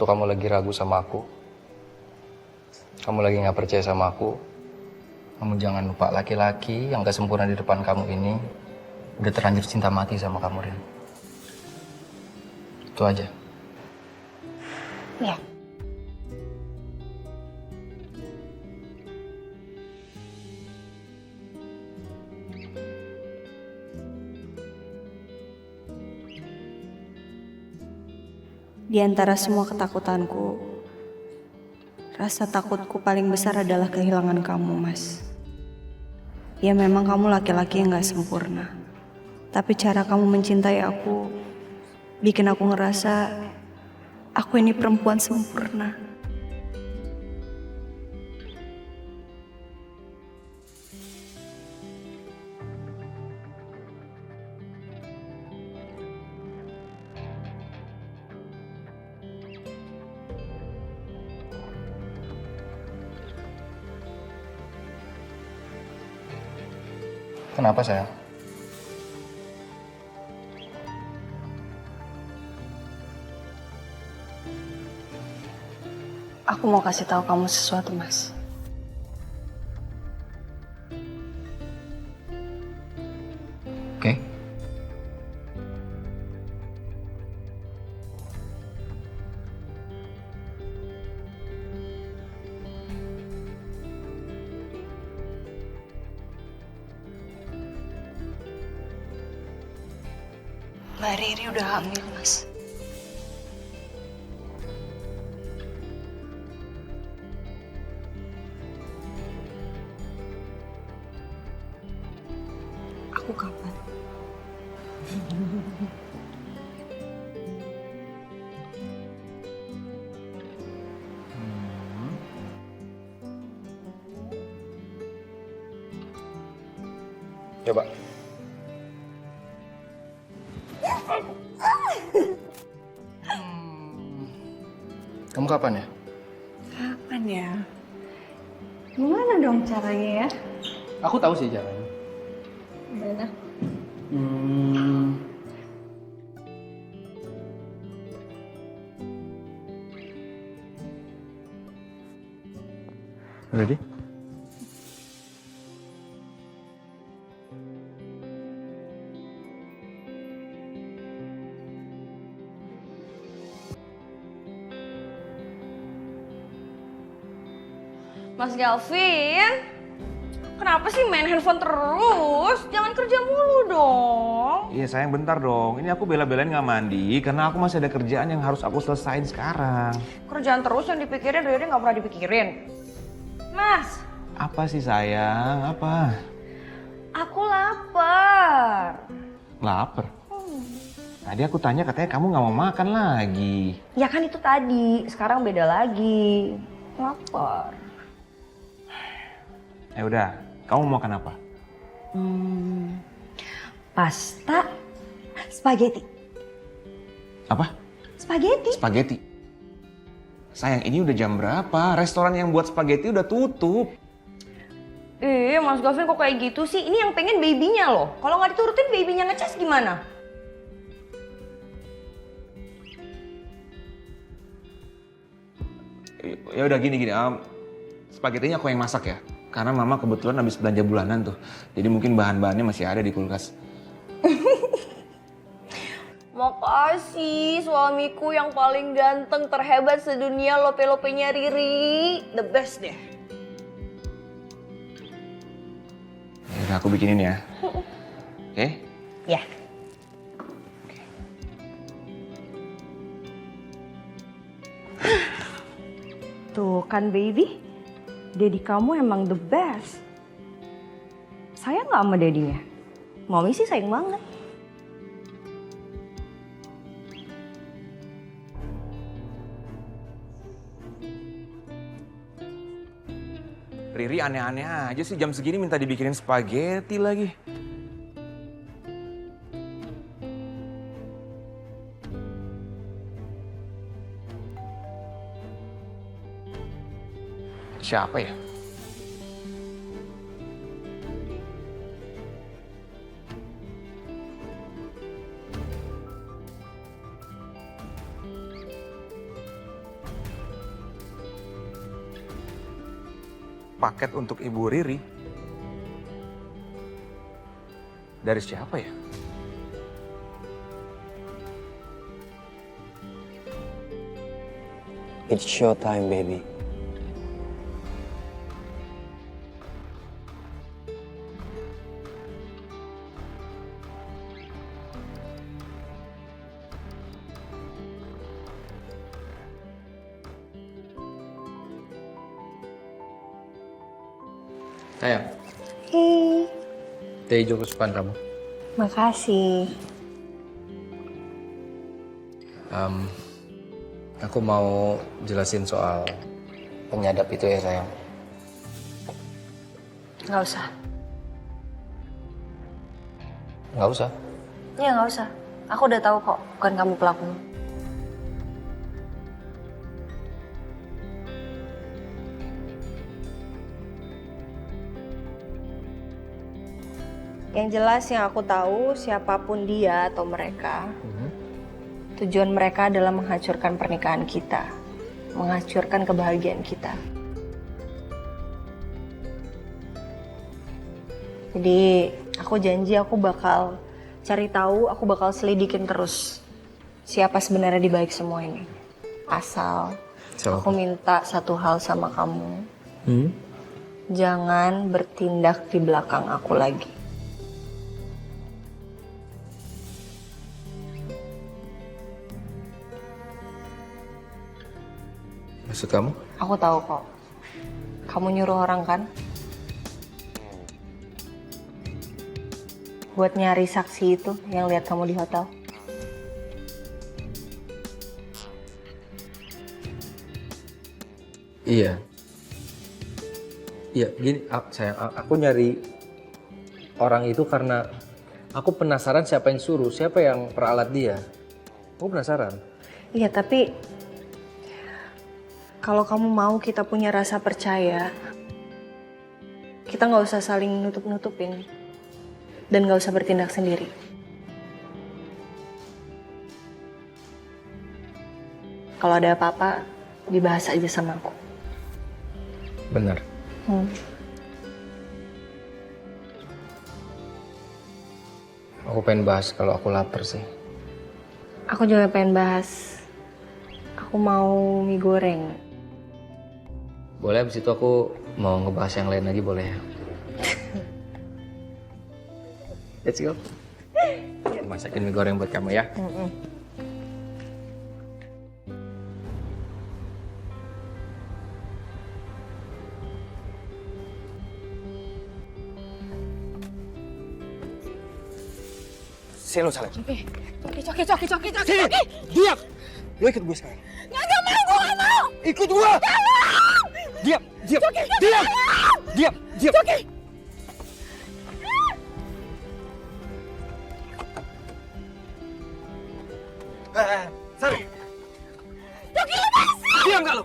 waktu kamu lagi ragu sama aku, kamu lagi gak percaya sama aku, kamu jangan lupa laki-laki yang gak sempurna di depan kamu ini udah terlanjur cinta mati sama kamu, Rin. Itu aja. Iya. Di antara semua ketakutanku, rasa takutku paling besar adalah kehilangan kamu, Mas. Ya memang kamu laki-laki yang gak sempurna. Tapi cara kamu mencintai aku bikin aku ngerasa aku ini perempuan sempurna. Kenapa, sayang? Aku mau kasih tahu kamu sesuatu, Mas. Oke? Mbak Riri udah hamil, Mas. Aku kapan? Coba. Kamu kapan ya? Kapan ya? Gimana dong caranya ya? Aku tahu sih caranya. Gimana? Ready? Mas Galvin, kenapa sih main handphone terus? Jangan kerja mulu dong. Iya sayang bentar dong, ini aku bela-belain nggak mandi karena aku masih ada kerjaan yang harus aku selesain sekarang. Kerjaan terus yang dipikirin, Riri nggak pernah dipikirin. Mas, Apa sih sayang, apa? aku lapar. Lapar? Tadi aku tanya katanya kamu nggak mau makan lagi. Ya kan itu tadi, sekarang beda lagi. Lapar. Ya udah, kamu mau makan apa? Pasta, spaghetti. Apa? Spaghetti? Spaghetti. Sayang, ini udah jam berapa? Restoran yang buat spaghetti udah tutup. Mas Gavin kok kayak gitu sih? Ini yang pengen babynya loh. Kalau nggak diturutin babynya ngecas gimana? Ya udah gini, spagettinya aku yang masak ya. Karena mama kebetulan habis belanja bulanan tuh. Jadi mungkin bahan-bahannya masih ada di kulkas. Makasih suamiku yang paling ganteng terhebat sedunia, lope-lopenya Riri. The best deh. Ya udah aku bikinin ya. Oke? Ya. Tuh kan baby, daddy kamu emang the best. Sayang gak sama daddy-nya? Mami sih sayang banget. Riri aneh-aneh aja sih jam segini minta dibikinin spaghetti lagi. Siapa ya? paket untuk Ibu Riri. Dari siapa ya? It's showtime, baby. Sayang, Hei, teh hijau kesukaan kamu. makasih. Aku mau jelasin soal penyadap itu ya sayang. Nggak usah. Nggak usah. Iya nggak usah. Aku udah tahu kok, bukan kamu pelakunya. Yang jelas yang aku tahu siapapun dia atau mereka, tujuan mereka adalah menghancurkan pernikahan kita, menghancurkan kebahagiaan kita. Jadi aku janji aku bakal cari tahu, aku bakal selidikin terus siapa sebenarnya di balik semua ini. Asal aku minta satu hal sama kamu, jangan bertindak di belakang aku lagi. Maksud kamu? Aku tahu kok. Kamu nyuruh orang kan? Buat nyari saksi itu yang lihat kamu di hotel. Iya. Iya, gini sayang, aku nyari orang itu karena aku penasaran siapa yang suruh, siapa yang peralat dia. Aku penasaran. Iya, tapi kalau kamu mau kita punya rasa percaya, kita nggak usah saling nutup-nutupin dan nggak usah bertindak sendiri. Kalau ada apa-apa, dibahas aja sama aku. Benar. Aku pengen bahas kalau aku lapar sih. Aku juga pengen bahas. Aku mau mie goreng. Boleh, abis itu aku mau ngebahas yang lain lagi boleh ya? Let's go. Masakin mie goreng buat kamu ya. Sini lo, Saleh. Coki. Sini, diam. Lo ikut gue sekarang. Nggak mau, gue nggak mau. Ikut gue. Diam. Diam. Coki. Saleh. Coki, lepasin. Diam gak lo?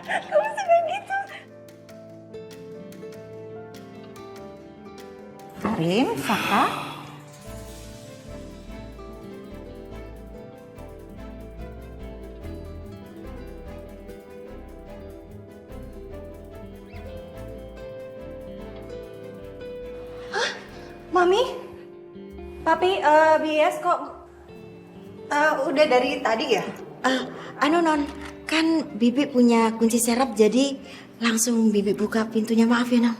Kamu suka gitu. Karim, Saka. Mami, Papi, BS kok udah dari tadi ya? Non, kan Bibi punya kunci serap jadi langsung Bibi buka pintunya, maaf ya Non.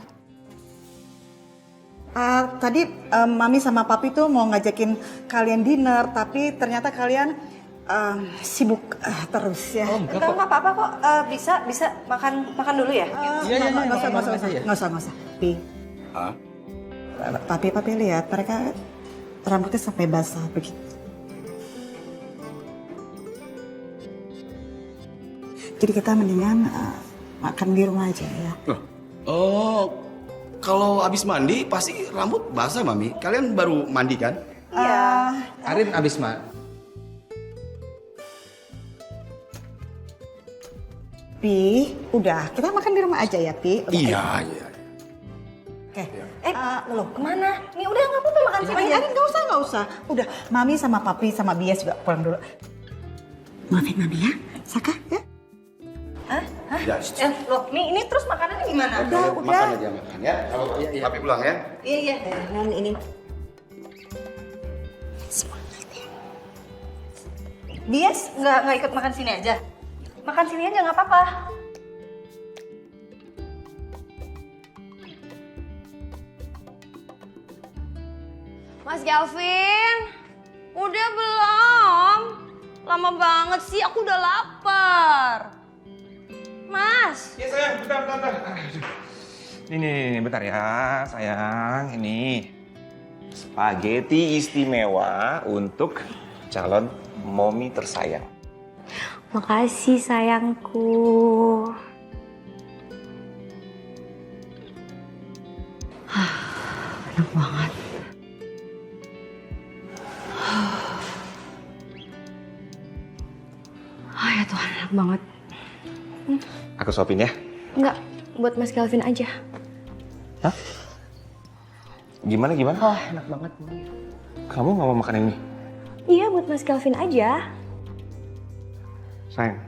Tadi Mami sama Papi tuh mau ngajakin kalian dinner, tapi ternyata kalian sibuk terus ya. Oh, Enggak apa-apa kok, bisa makan dulu ya? Iya, Nggak usah. Pi. Papi lihat mereka rambutnya sampai basah begitu. Jadi kita mendingan makan di rumah aja ya. Oh, kalau habis mandi pasti rambut basah, Mami. Kalian baru mandi kan? Iya. Karin abis Pi, udah kita makan di rumah aja ya, Pi. Udah, Iya. Oke. Loh, kemana? Nih udah nggak apa-apa makan sini aja. Nggak usah. Udah, Mami sama Papi sama Bias juga pulang dulu. Maafin Mami ya, Saka ya. Ya, Loh, ini terus makanannya gimana? Udah. makan aja makan ya. Kalau papi pulang ya. Iya. Non ini. Bias nggak ikut makan sini aja. Makan sini aja nggak apa-apa. Mas Galvin, udah belum? Lama banget sih, aku udah lapar. Mas. Iya sayang, bentar. Ini, bentar ya sayang. Ini spaghetti istimewa untuk calon mommy tersayang. Makasih sayangku. Enak banget. Ya Tuhan, enak banget. Aku suapin ya. Enggak, buat Mas Galvin aja. Hah? Gimana? Oh, enak banget. Kamu nggak mau makan ini? Iya, buat Mas Galvin aja. Sayang,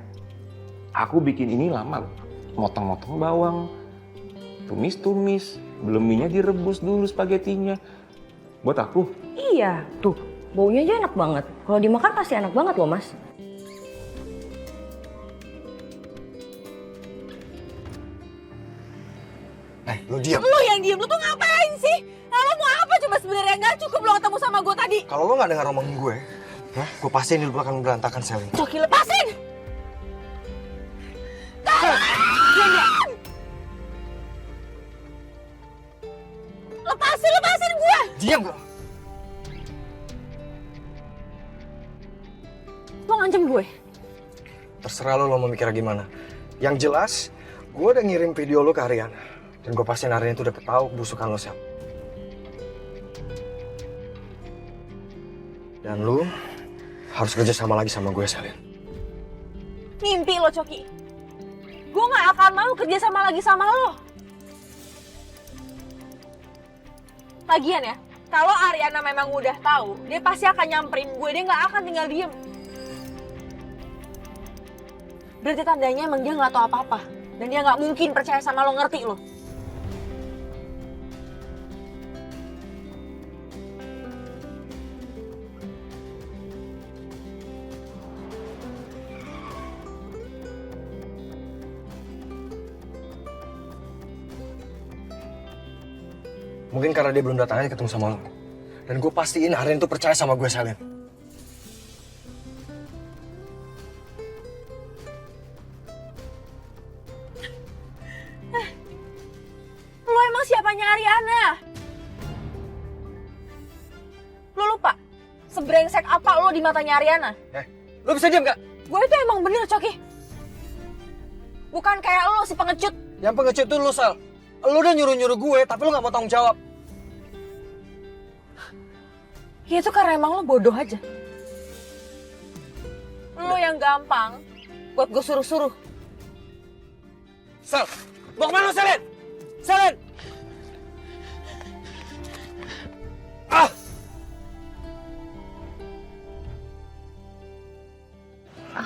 aku bikin ini lama loh. Motong-motong bawang, tumis-tumis, belum minyak direbus dulu spagettinya. Buat aku. Iya, tuh baunya aja enak banget. Kalau dimakan pasti enak banget loh mas. Lo diam. Lu yang diem, lu tuh ngapain sih? Lo mau apa coba sebenarnya? Nggak cukup lo ketemu sama gue tadi. Kalau lo nggak dengar omongan gue, gue pastiin hidup lo akan berantakan, Selin. Coki lepasin! Tolong! Lepasin gue! Diam gak? Lo ngancem gue? Terserah lo mau mikirnya gimana. Yang jelas, gue udah ngirim video lo ke Ariana. Dan gue pastiin Ariana itu udah tahu busukan lo siapa. Dan lo harus kerja sama lagi sama gue, Selin. Mimpi lo, Coki. Gue gak akan mau kerja sama lagi sama lo. Lagian ya, kalau Ariana memang udah tahu, dia pasti akan nyamperin gue. Dia gak akan tinggal diem. Berarti tandanya emang dia gak tahu apa-apa. Dan dia gak mungkin percaya sama lo, ngerti lo? Mungkin karena dia belum datang aja ketemu sama lo. Dan gue pastiin Ariana itu percaya sama gue, Selin. Lo emang siapanya Ariana? Lo lupa? Sebrengsek apa lo di matanya Ariana? Lo bisa diam gak? Gue itu emang bener, Coki. Bukan kayak lo si pengecut. Yang pengecut tuh lo, Sal. Lo udah nyuruh-nyuruh gue, tapi lo gak mau tanggung jawab. Ya itu karena emang lo bodoh aja. Lo yang gampang buat gue suruh-suruh. Sal, mau kemana lo, Selin? Selin!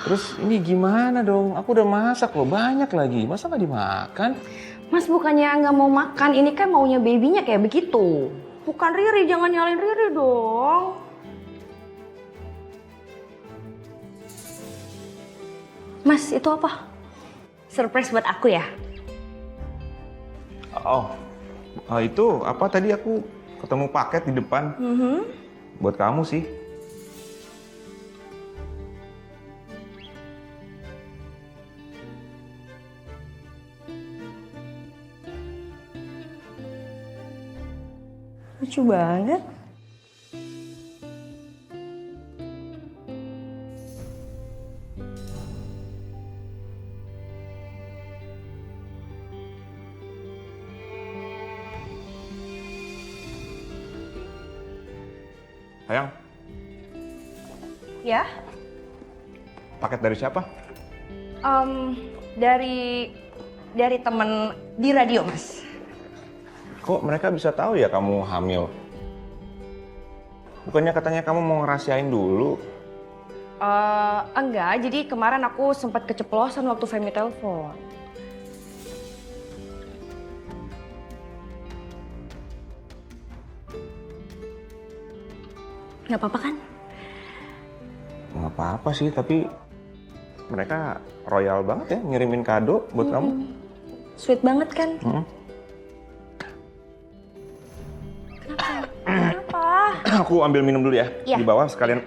Terus ini gimana dong? Aku udah masak loh, banyak lagi. Masa nggak dimakan? Mas bukannya nggak mau makan, ini kan maunya babynya kayak begitu. Bukan Riri, jangan nyalain Riri dong. Mas, itu apa? Surprise buat aku ya? Itu apa tadi aku ketemu paket di depan. Buat kamu sih. Lucu banget. Sayang, Ya? paket dari siapa? Dari temen di radio, Mas. Kok mereka bisa tahu ya kamu hamil? Bukannya katanya kamu mau ngerahasiain dulu? Enggak, jadi kemarin aku sempat keceplosan waktu Femi telepon. Nggak apa-apa kan? Nggak apa-apa sih, tapi mereka royal banget ya ngirimin kado buat kamu. Sweet banget kan? Kenapa? Aku ambil minum dulu ya. Iya. Di bawah sekalian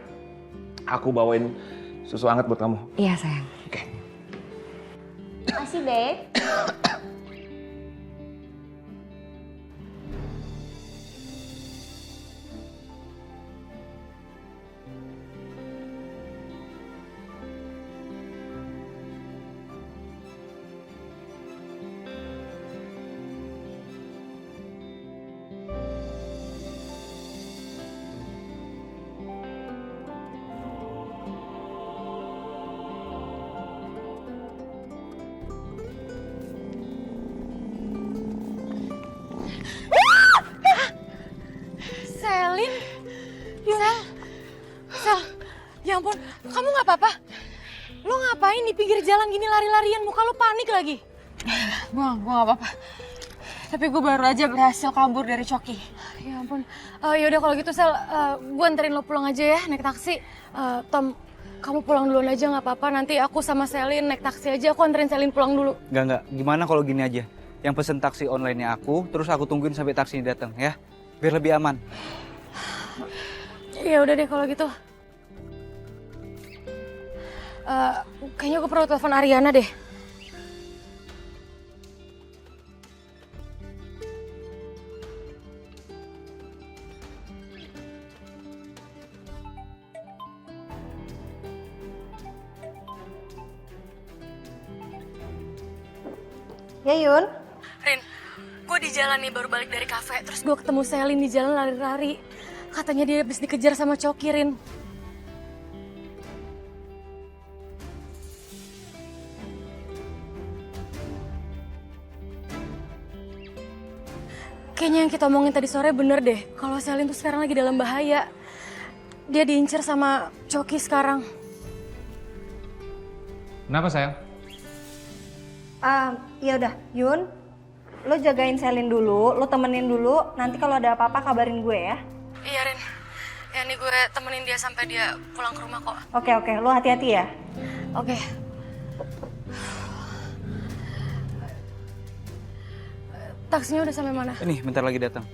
aku bawain susu hangat buat kamu. Iya sayang. Oke. Makasih, Beb. Selin? Sel, ya ampun, kamu nggak apa-apa? Lo ngapain di pinggir jalan gini lari-larian, muka lo panik lagi? Gua nggak apa-apa. Tapi gue baru aja berhasil kabur dari Coki. Ya ampun. Yaudah kalau gitu Sel, gue anterin lo pulang aja ya naik taksi. Tom, kamu pulang duluan aja nggak apa-apa. Nanti aku sama Selin naik taksi aja. Aku anterin Selin pulang dulu. Enggak. Gimana kalau gini aja? Yang pesen taksi online-nya aku, terus aku tungguin sampai taksinya datang ya. Biar lebih aman. Ya udah deh kalau gitu. Kayaknya gue perlu telepon Ariana deh. Ya Yun? Rin, gue di jalan nih baru balik dari kafe. Terus gue ketemu Selin di jalan lari-lari. Katanya dia habis dikejar sama Coki, Rin. Kayaknya yang kita omongin tadi sore bener deh. Kalau Selin tuh sekarang lagi dalam bahaya. Dia diincar sama Coki sekarang. Kenapa sayang? Ya udah, Yun, lo jagain Selin dulu, lo temenin dulu. Nanti kalau ada apa-apa kabarin gue ya. Iya, Rin. Ya nih gue temenin dia sampai dia pulang ke rumah kok. Oke, lo hati-hati ya. Oke. Taksinya udah sampai mana? Ini bentar lagi datang.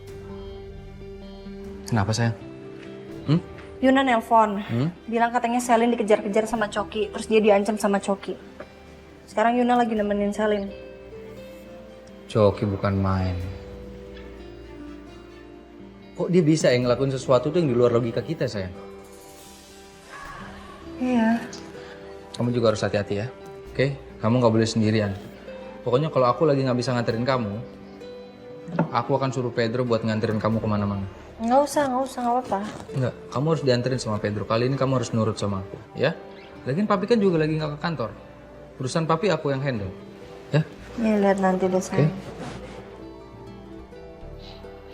Kenapa sayang? Yuna nelpon, bilang katanya Selin dikejar-kejar sama Coki, terus dia diancam sama Coki. Sekarang Yuna lagi nemenin Selin. Coki bukan main. Kok dia bisa yang ngelakuin sesuatu tuh yang di luar logika kita sayang? Iya. Kamu juga harus hati-hati ya, oke? Kamu nggak boleh sendirian. Pokoknya kalau aku lagi nggak bisa nganterin kamu, aku akan suruh Pedro buat nganterin kamu kemana-mana. Nggak usah, nggak apa-apa. Enggak, kamu harus dianterin sama Pedro. Kali ini kamu harus nurut sama aku, ya? Lagian papi kan juga lagi nggak ke kantor. Urusan papi aku yang handle, ya? Ya lihat nanti deh sayang.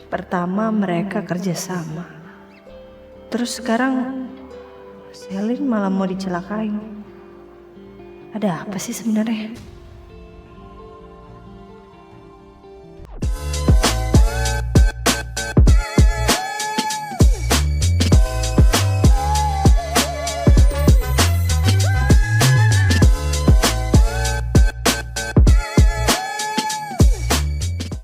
Pertama mereka kerjasama. Terus sekarang Selin malah mau dicelakain. Ada apa sih sebenarnya?